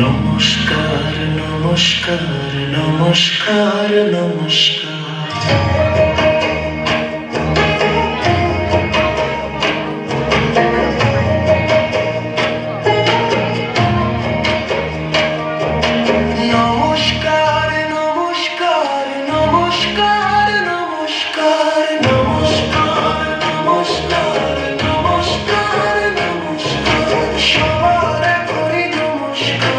নমস্কার নমস্কার নমস্কার নমস্কার। নমস্কার নমস্কার নমস্কার নমস্কার নমস্কার নমস্কার নমস্কার নমস্কার সবার করি নমস্কার।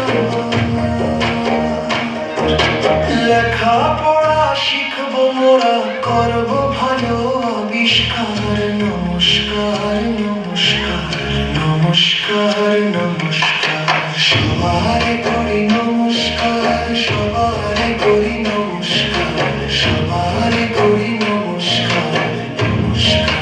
লেখাপড়া শিখবো মোরা, করবো ভালো আবিষ্কার। নমস্কার নমস্কার নমস্কার নমস্কার সবার করি নমস্কার, সবার করি নমস্কার, সবার করি নমস্কার নমস্কার।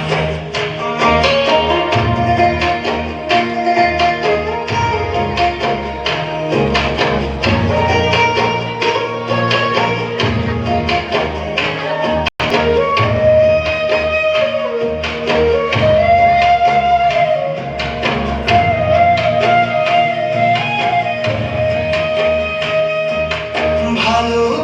ভালো